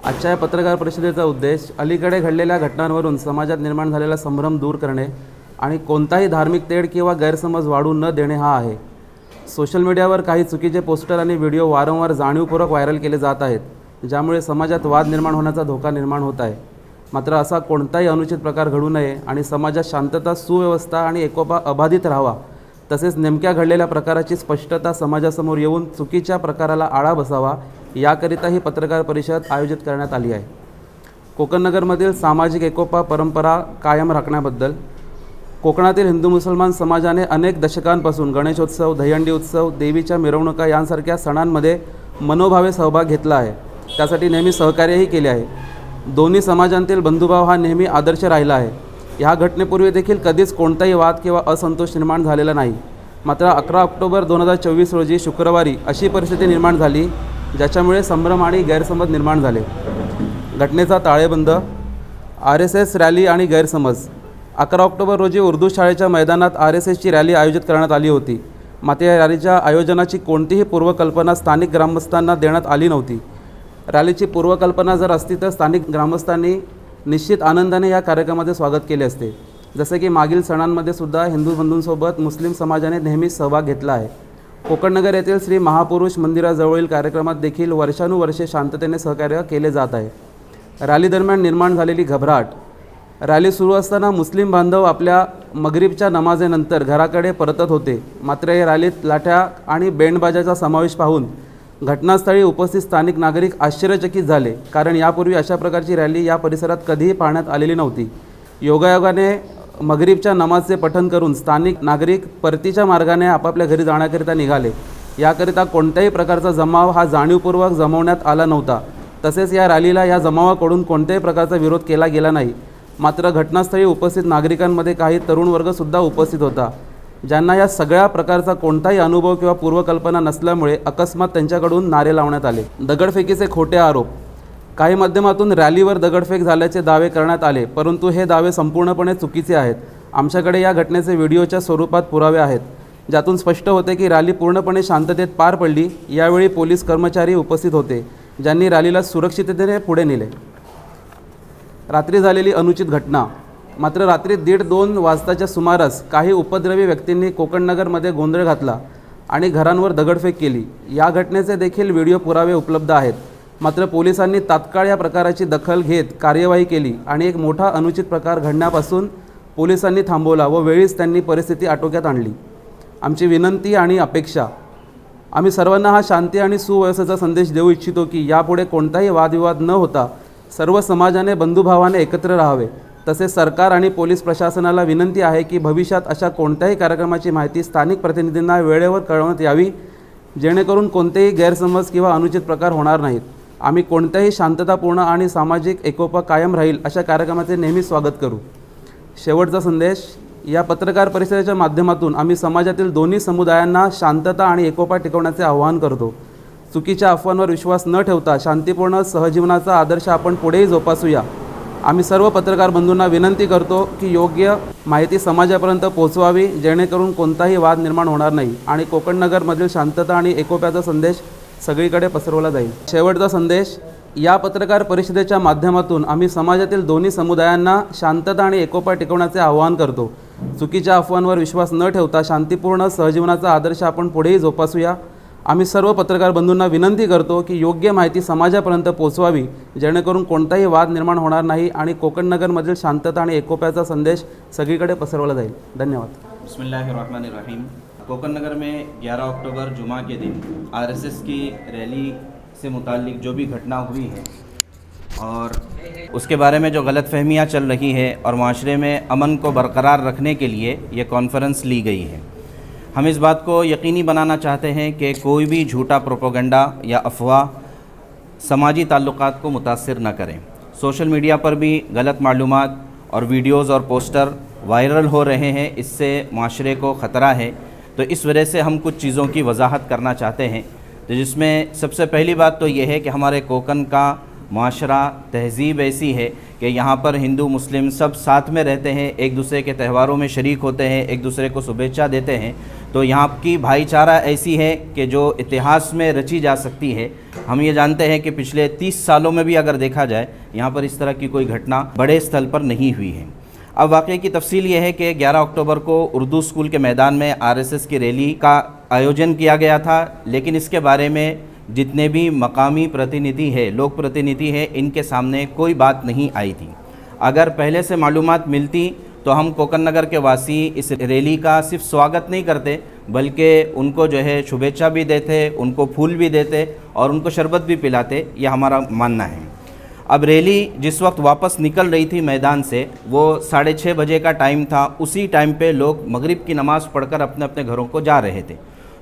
आजच्या या पत्रकार परिषदेचा उद्देश अलीकडे घडलेल्या घटनांवरून समाजात निर्माण झालेला संभ्रम दूर करणे आणि कोणताही धार्मिक तेढ किंवा गैरसमज वाढू न देणे हा आहे. सोशल मीडियावर काही चुकीचे पोस्टर आणि व्हिडिओ वारंवार जाणीवपूर्वक व्हायरल केले जात आहेत, ज्यामुळे समाजात वाद निर्माण होण्याचा धोका निर्माण होत आहे. मात्र असा कोणताही अनुचित प्रकार घडू नये आणि समाजात शांतता, सुव्यवस्था आणि एकोपा अबाधित राहावा, तसेच नेमक्या घडलेल्या प्रकाराची स्पष्टता समाजासमोर येऊन चुकीच्या प्रकाराला आळा बसावा, याकरिता ही पत्रकार परिषद आयोजित करण्यात आली आहे. कोकणनगरमधील सामाजिक एकोपा परंपरा कायम राखण्याबद्दल कोकणातील हिंदू मुसलमान समाजाने अनेक दशकांपासून गणेशोत्सव, दहीहंडी उत्सव, देवीच्या मिरवणुका यांसारख्या सणांमध्ये मनोभावे सहभाग घेतला आहे. त्यासाठी नेहमी सहकार्यही केले आहे. दोन्ही समाजांतील बंधुभाव हा नेहमी आदर्श राहिला आहे. ह्या घटनेपूर्वी देखील कधीच कोणताही वाद किंवा असंतोष निर्माण झालेला नाही. मात्र 11 ऑक्टोबर 2024 रोजी शुक्रवारी अशी परिस्थिती निर्माण झाली, ज्याच्यामुळे संभ्रम आणि गैरसमज निर्माण झाले. घटनेचा ताळेबंद: RSS रॅली आणि गैरसमज. 11 ऑक्टोबर रोजी उर्दू शाळेच्या मैदानात RSSची रॅली आयोजित करण्यात आली होती. मात्र या रॅलीच्या आयोजनाची कोणतीही पूर्वकल्पना स्थानिक ग्रामस्थांना देण्यात आली नव्हती. रॅलीची पूर्वकल्पना जर असती तर स्थानिक ग्रामस्थांनी निश्चित आनंदाने या कार्यक्रमाचे स्वागत केले असते. जसे की मागील सणांमध्ये सुद्धा हिंदू बंधूंसोबत मुस्लिम समाजाने नेहमीच सहभाग घेतला आहे. कोकणनगर येथील श्री महापुरुष मंदिराजवळील कार्यक्रमात देखील वर्षानुवर्षे शांततेने सहकार्य केले जात आहे. रॅली दरम्यान निर्माण झालेली घबराट. रॅली सुरू असताना मुस्लिम बांधव आपल्या मगरिबच्या नमाजेनंतर घराकडे परतत होते. मात्र या रॅलीत लाठ्या आणि बँडबाजाचा समावेश पाहून घटनास्थळी उपस्थित स्थानिक नागरिक आश्चर्यचकित झाले, कारण यापूर्वी अशा प्रकारची रॅली या परिसरात कधीही पाहण्यात आलेली नव्हती. योगायोगाने मगरिबच्या नमाजचे पठण करून स्थानिक नागरिक परतीच्या मार्गाने आपापल्या घरी जाण्याकरिता निघाले. याकरिता कोणत्याही प्रकारचा जमाव हा जाणीवपूर्वक जमवण्यात आला नव्हता. तसेच या रॅलीला या जमावाकडून कोणत्याही प्रकारचा विरोध केला गेला नाही. मात्र घटनास्थळी उपस्थित नागरिकांमध्ये काही तरुण वर्गसुद्धा उपस्थित होता, ज्यांना या सगळ्या प्रकारचा कोणताही अनुभव किंवा पूर्वकल्पना नसल्यामुळे अकस्मात त्यांच्याकडून नारे लावण्यात आले. दगडफेकीचे खोटे आरोप. काही माध्यमातून रॅलीवर दगडफेक झाल्याचे दावे करण्यात आले, परंतु हे दावे संपूर्णपणे चुकीचे आहेत. आमच्याकडे या घटनेचे व्हिडिओच्या स्वरूपात पुरावे आहेत, ज्यातून स्पष्ट होते की रॅली पूर्णपणे शांततेत पार पडली. यावेळी पोलीस कर्मचारी उपस्थित होते, ज्यांनी रॅलीला सुरक्षिततेने पुढे नेले. रात्री झालेली अनुचित घटना. मात्र रात्री 1:30-2 वाजताच्या सुमारास काही उपद्रवी व्यक्तींनी कोकणनगरमध्ये गोंधळ घातला आणि घरांवर दगडफेक केली. या घटनेचे देखील व्हिडिओ पुरावे उपलब्ध आहेत. मात्र पोलिसांनी तात्काळ या प्रकाराची दखल घेत कार्यवाही केली आणि एक मोठा अनुचित प्रकार घडण्यापासून पोलिसांनी थांबवला व वेळीच त्यांनी परिस्थिती आटोक्यात आणली. आमची विनंती आणि अपेक्षा: आम्ही सर्वांना हा शांती आणि सुव्यवस्थेचा संदेश देऊ इच्छितो की यापुढे कोणताही वादविवाद न होता सर्व समाजाने बंधुभावाने एकत्र राहावे. तसेच सरकार आणि पोलीस प्रशासनाला विनंती आहे की भविष्यात अशा कोणत्याही कार्यक्रमाची माहिती स्थानिक प्रतिनिधींना वेळेवर कळवण्यात यावी, जेणेकरून कोणतेही गैरसमज किंवा अनुचित प्रकार होणार नाहीत. आम्ही कोणत्याही शांततापूर्ण आणि सामाजिक एकोपा कायम राहील अशा कार्यक्रमाचे नेहमी स्वागत करू. शेवटचा संदेश: या पत्रकार परिषदेच्या माध्यमातून आम्ही समाजातील दोन्ही समुदायांना शांतता आणि एकोपा टिकवण्याचे आवाहन करतो. चुकीच्या अफवांवर विश्वास न ठेवता शांतीपूर्ण सहजीवनाचा आदर्श आपण पुढेही जोपासूया. आम्ही सर्व पत्रकार बंधूंना विनंती करतो की योग्य माहिती समाजापर्यंत पोहोचवावी, जेणेकरून कोणताही वाद निर्माण होणार नाही आणि कोकणनगरमधील शांतता आणि एकोप्याचा संदेश सगळीकडे पसरवला जाईल. शेवटचा संदेश: या पत्रकार परिषदेच्या माध्यमातून आम्ही समाजातील दोन्ही समुदायांना शांतता आणि एकोपा टिकवण्याचे आवाहन करतो. चुकीच्या अफवांवर विश्वास न ठेवता शांतीपूर्ण सहजीवनाचा आदर्श आपण पुढेही जोपासूया. आम्ही सर्व पत्रकार बंधूंना विनंती करतो की योग्य माहिती समाजापर्यंत पोहोचवावी, जेणेकरून कोणताही वाद निर्माण होणार नाही आणि कोकणनगरमधील शांतता आणि एकोप्याचा संदेश सगळीकडे पसरवला जाईल. धन्यवाद. बिस्मिल्लाहिर्रहमानिर्रहीम। कोकणनगर में 11 अक्टूबर जुमा के दिन RSS की रैली से मुताल्लिक जो भी घटना हुई है और उसके बारे में जो गलतफहमियाँ चल रही है और माशरे में अमन को बरकरार रखने के लिए ये कॉन्फ्रेंस ली गई है। हम इस बात को यकीनी बनाना चाहते हैं कि कोई भी झूठा प्रोपोगंडा या अफवाह समाजी ताल्लुकात को मुतासिर न करें। सोशल मीडिया पर भी गलत मालूमात और वीडियोज़ और पोस्टर वायरल हो रहे हैं, इससे माशरे को ख़तरा है। तो इस वजह से हम कुछ चीज़ों की वजाहत करना चाहते हैं, तो जिसमें सबसे पहली बात तो ये है कि हमारे कोकन का माशरा तहज़ीब ऐसी है कि यहाँ पर हिंदू मुस्लिम सब साथ में रहते हैं, एक दूसरे के त्यौहारों में शरीक होते हैं, एक दूसरे को शुभेच्छा देते हैं। तो तो यहाँ की भाईचारा ऐसी है कि जो इतिहास में रची जा सकती है। हम ये जानते हैं कि पिछले 30 सालों में भी अगर देखा जाए यहाँ पर इस तरह की कोई घटना बड़े स्तर पर नहीं हुई है। अब वाक़े की तफसील ये है कि 11 अक्टूबर को उर्दू स्कूल के मैदान में आरएसएस की रैली का आयोजन किया गया था, लेकिन इसके बारे में जितने भी मकामी प्रतिनिधि है, लोक प्रतिनिधि है, इनके सामने कोई बात नहीं आई थी। अगर पहले से मालूमात मिलती तो हम कोकन नगर के वासी इस रैली का सिर्फ स्वागत नहीं करते, बल्कि उनको जो है शुभेच्छा भी देते, उनको फूल भी देते और उनको शरबत भी पिलाते, यह हमारा मानना है। अब रैली जिस वक्त वापस निकल रही थी मैदान से, वो 6:30 बजे का टाइम था। उसी टाइम पे लोग मगरिब की नमाज़ पढ़कर अपने अपने घरों को जा रहे थे।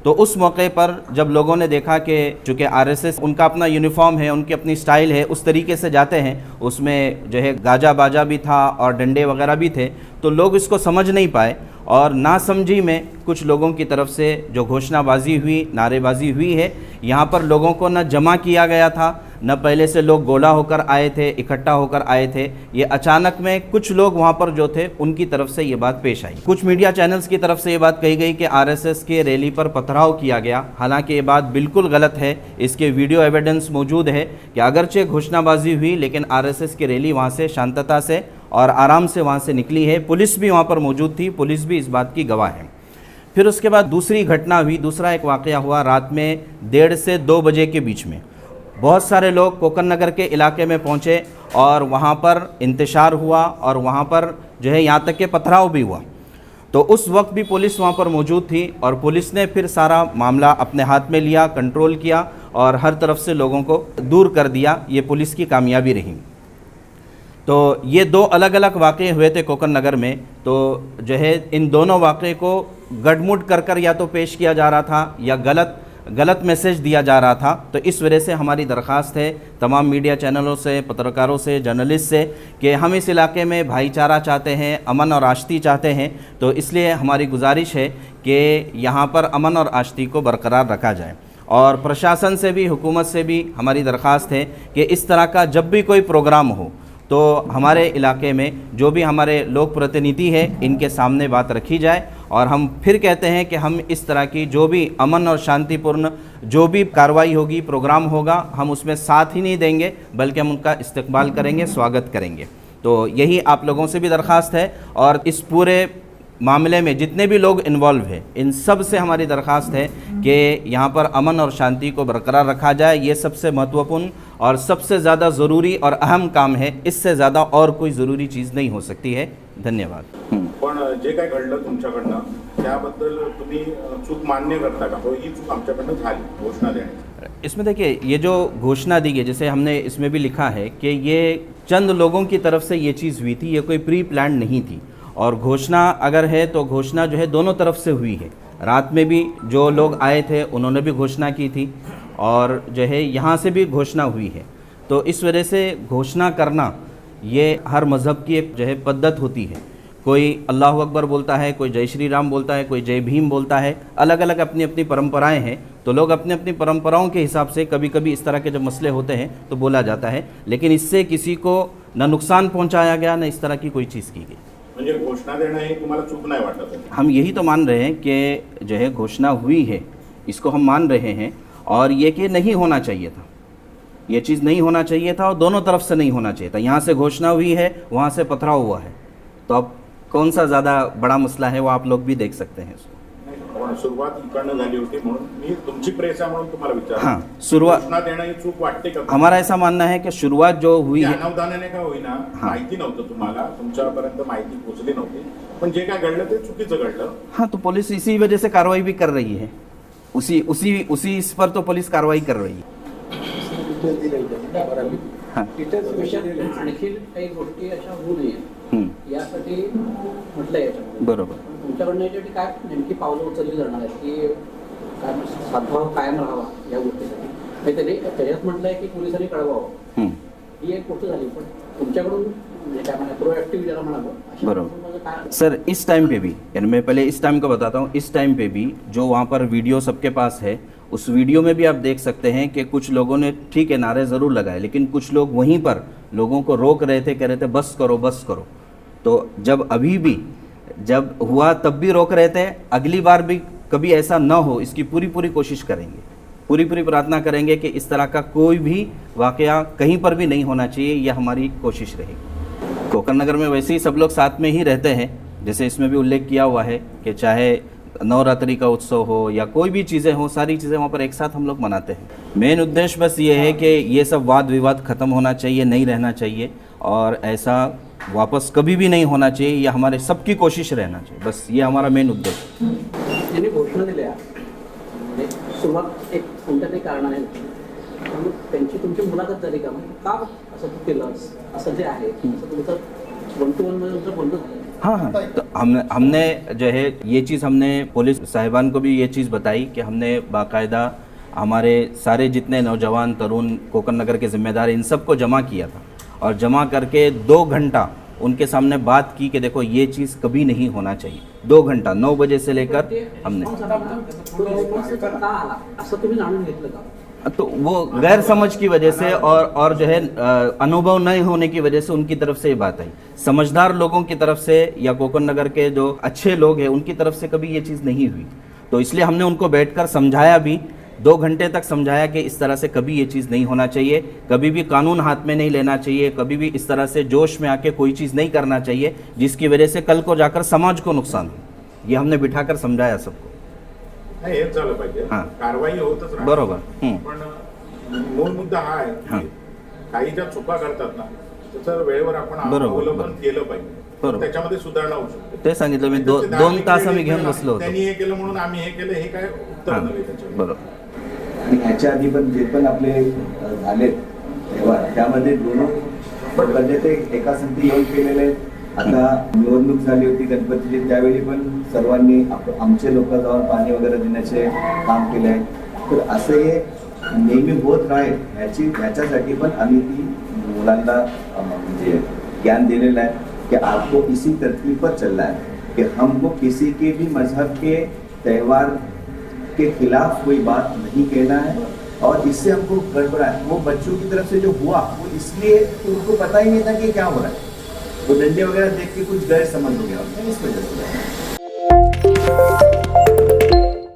तो उस मौके पर जब लोगों ने देखा कि चूँकि आरएसएस उनका अपना यूनिफॉर्म है, उनकी अपनी स्टाइल है, उस तरीके से जाते हैं, उसमें जो है गाजा बाजा भी था और डंडे वगैरह भी थे, तो लोग इसको समझ नहीं पाए और नासमझी में कुछ लोगों की तरफ से जो घोषणाबाजी हुई, नारेबाजी हुई है, यहाँ पर लोगों को न जमा किया गया था, न पहले से लोग गोला होकर आए थे, इकट्ठा होकर आए थे। ये अचानक में कुछ लोग वहाँ पर जो थे उनकी तरफ से ये बात पेश आई। कुछ मीडिया चैनल्स की तरफ से ये बात कही गई कि आरएसएस के रैली पर पथराव किया गया। हालांकि ये बात बिल्कुल गलत है। इसके वीडियो एविडेंस मौजूद है कि अगरचे घोषणाबाजी हुई, लेकिन आरएसएस की रैली वहाँ से शांतता से और आराम से वहाँ से निकली है। पुलिस भी वहाँ पर मौजूद थी, पुलिस भी इस बात की गवाह है। फिर उसके बाद दूसरी घटना हुई, दूसरा एक वाक़या हुआ रात में 1:30 से 2 बजे के बीच में। बहुत सारे लोग कोकन नगर के इलाके में पहुँचे और वहाँ पर इंतशार हुआ और वहाँ पर जो है यहाँ तक के पथराव भी हुआ। तो उस वक्त भी पुलिस वहाँ पर मौजूद थी और पुलिस ने फिर सारा मामला अपने हाथ में लिया, कंट्रोल किया और हर तरफ से लोगों को दूर कर दिया। ये पुलिस की कामयाबी रही। तो ये 2 अलग अलग वाक़े हुए थे कोकन नगर में। तो जो है इन दोनों वाक़े को गड़मुड़ कर या तो पेश किया जा रहा था या गलत मैसेज दिया जा रहा था। तो इस वजह से हमारी दरख्वास्त है तमाम मीडिया चैनलों से, पत्रकारों से, जर्नलिस्ट से कि हम इस इलाके में भाईचारा चाहते हैं, अमन और आश्ती चाहते हैं। तो इसलिए हमारी गुजारिश है कि यहाँ पर अमन और आश्ती को बरकरार रखा जाए और प्रशासन से भी, हुकूमत से भी हमारी दरख्वास्त है कि इस तरह का जब भी कोई प्रोग्राम हो तो हमारे इलाके में जो भी हमारे लोक प्रतिनिधि है, इनके सामने बात रखी जाए। और हम फिर कहते हैं कि हम इस तरह की जो भी अमन और शांतिपूर्ण जो भी कार्रवाई होगी, प्रोग्राम होगा, हम उसमें साथ ही नहीं देंगे, बल्कि हम उनका इस्तकबाल करेंगे, स्वागत करेंगे। तो यही आप लोगों से भी दरख्वास्त है और इस पूरे मामले में जितने भी लोग इन्वॉल्व हैं, इन सब से हमारी दरख्वास्त है कि यहाँ पर अमन और शांति को बरकरार रखा जाए। ये सबसे महत्वपूर्ण और सबसे ज़्यादा ज़रूरी और अहम काम है। इससे ज़्यादा और कोई ज़रूरी चीज़ नहीं हो सकती है। धन्यवाद। पण जे काय घडलं तुमच्याकडनं त्याबद्दल तुम्ही चूक मान्य करता का? तो ही चूक आमच्याकडनं झाली घोषणा देण्याची। इसमें देखिए, ये जो घोषणा दी गई, जैसे हमने इसमें भी लिखा है कि ये चंद लोगों की तरफ से ये चीज़ हुई थी, ये कोई प्री प्लान नहीं थी। और घोषणा अगर है तो घोषणा जो है दोनों तरफ से हुई है। रात में भी जो लोग आए थे उन्होंने भी घोषणा की थी और जो है यहाँ से भी घोषणा हुई है। तो इस वजह से घोषणा करना ये हर मज़हब की एक जो है पद्धत होती है। कोई अल्लाह अकबर बोलता है, कोई जय श्री राम बोलता है, कोई जय भीम बोलता है। अलग अलग अपनी अपनी परंपराएं हैं। तो लोग अपनी अपनी परंपराओं के हिसाब से कभी कभी इस तरह के जब मसले होते हैं तो बोला जाता है, लेकिन इससे किसी को न नुकसान पहुंचाया गया, न इस तरह की कोई चीज़ की गई। म्हणजे घोषणा देणं हे तुम्हाला चूक नाही वाटत आहे? हम यही तो मान रहे हैं कि जो है घोषणा हुई है, इसको हम मान रहे हैं और ये कि नहीं होना चाहिए था, ये चीज़ नहीं होना चाहिए था और दोनों तरफ से नहीं होना चाहिए था। यहाँ से घोषणा हुई है, वहाँ से पथराव हुआ है, तो अब कौन सा ज़्यादा बड़ा मसला है वो आप लोग भी देख सकते हैं इसको। पण सुरुवात इकडनं झाली होती म्हणून मी तुमची प्रेस आहे म्हणून तुम्हाला विचारलं। हाँ, शुरुआत घोषणा देणं ही चूक वाटते का? हमारा ऐसा मानना है कि शुरुआत जो हुई है, अनावधानाने का होईना, हाँ। माहिती नव्हतं तुम्हाला, तुमच्यापर्यंत माहिती पोहोचली नव्हती, पण जे काय घडलं ते चुकीचं घडलं। हाँ, तो पुलिस इसी वजह से कार्रवाई भी कर रही है। उसी इस पर तो पुलिस कार्रवाई कर रही है। हाँ। आणखी काही गोष्टी अशा होऊ नये यासाठी म्हटलं याच्यामध्ये। बरोबर। तुमच्याकडनं याच्यासाठी काय नेमकी पावलं उचलली जाणार आहेत की काय सद्भाव कायम राहावा या गोष्टीसाठी? काहीतरी त्याच्यात म्हटलंय की पोलिसांनी कळवावं, ही एक गोष्ट झाली, पण तुमच्याकडून म्हणजे काय म्हणा प्रोएक्टिव्ह ज्याला म्हणावं। बरोबर सर, इस टाइम पे भी, यानी मैं पहले इस टाइम को बताता हूँ, इस टाइम पे भी जो वहाँ पर वीडियो सबके पास है, उस वीडियो में भी आप देख सकते हैं कि कुछ लोगों ने ठीक है नारे ज़रूर लगाए, लेकिन कुछ लोग वहीं पर लोगों को रोक रहे थे, कह रहे थे बस करो बस करो। तो जब अभी भी जब हुआ तब भी रोक रहे थे, अगली बार भी कभी ऐसा न हो इसकी पूरी कोशिश करेंगे, पूरी प्रार्थना करेंगे कि इस तरह का कोई भी वाकया कहीं पर भी नहीं होना चाहिए, यह हमारी कोशिश रहेगी। कोकण नगर में वैसे ही सब लोग साथ में ही रहते हैं, जैसे इसमें भी उल्लेख किया हुआ है कि चाहे नवरात्रि का उत्सव हो या कोई भी चीज़ें हो, सारी चीज़ें वहाँ पर एक साथ हम लोग मनाते हैं। मेन उद्देश्य बस ये है कि ये सब वाद विवाद ख़त्म होना चाहिए, नहीं रहना चाहिए, और ऐसा वापस कभी भी नहीं होना चाहिए, ये हमारे सबकी कोशिश रहना चाहिए, बस ये हमारा मेन उद्देश्य। ज्यांनी घोषणा दिल्या म्हणजे सुरुवात एक कोणत्या तरी कारणाने पण त्यांची तुमची मुलाखत झाली का, म्हणजे का असं तू केलंस, असं जे आहे असं तुमचं 1-to-1 मध्ये तुमचं बोलणं झालं? हाँ, तो हमने जो है ये चीज़ हमने पुलिस साहिबान को भी ये चीज़ बताई कि हमने बाकायदा हमारे सारे जितने नौजवान तरुण कोकण नगर के जिम्मेदार इन सबको जमा किया था, और जमा करके 2 घंटा उनके सामने बात की कि देखो ये चीज़ कभी नहीं होना चाहिए। 2 घंटा 9 बजे से लेकर हमने, का आला असं तुम्ही जाणून घेतलं का? तो वो गैर समझ की वजह से और जो है अनुभव नहीं होने की वजह से उनकी तरफ से ये बात आई। समझदार लोगों की तरफ से या कोकण नगर के जो अच्छे लोग हैं उनकी तरफ से कभी ये चीज़ नहीं हुई, तो इसलिए हमने उनको बैठकर समझाया भी, 2 घंटे तक समझाया कि इस तरह से कभी ये चीज़ नहीं होना चाहिए, कभी भी कानून हाथ में नहीं लेना चाहिए, कभी भी इस तरह से जोश में आके कोई चीज़ नहीं करना चाहिए जिसकी वजह से कल को जाकर समाज को नुकसान हो। ये हमने बिठाकर समझाया सबको। नाही, हेच झालं पाहिजे, हां. कारवाई होतच राहते. बरोबर. पण मूळ मुद्दा हा आहे हां. की काही ज्या चुका करतात ना त्याचं वेळेवर आपण बरोबर, अवलंबन बरोबर. केलं पाहिजे, बरोबर. त्याच्यामध्ये सुधारणा होऊ शकते. ते सांगितलं मी, त्याचे 2 धार्मिक तास आम्ही वेळ घेऊन घेतला, बसलो होतो. त्यांनी हे केलं म्हणून आम्ही हे केलं, हे काय उत्तर हां, नव्हे त्याच्यावर. बरोबर. आणि ह्याच्या आधी पण जे पण आपले झालेत तेव्हा त्यामध्ये दोन म्हणजे ते एका संधी येऊन केलेले. आता निवडणूक झाली होती गणपतीची, त्यावेळी पण सर्वांनी आमचे लोक जाऊन पाणी वगैरे देण्याचे काम केले आहे. तर असं हे नेहमी होत राहील ह्याच्यासाठी पण आम्ही ती मुलांना म्हणजे ज्ञान दिलेलं आहे कि आपको इसी तरतीब पर चलना है कि हमको किसी के भी मजहब के त्यौहार के खिलाफ कोई बात नहीं कहना है, और इससे हमको गड़बड़ा है। वो बच्चों की तरफ से जो हुआ वो इसलिए कि उनको पता ही नहीं था कि क्या हो रहा है, वो डंडे वगैरह देख के कुछ गैर समझ हो गया इस वजह से।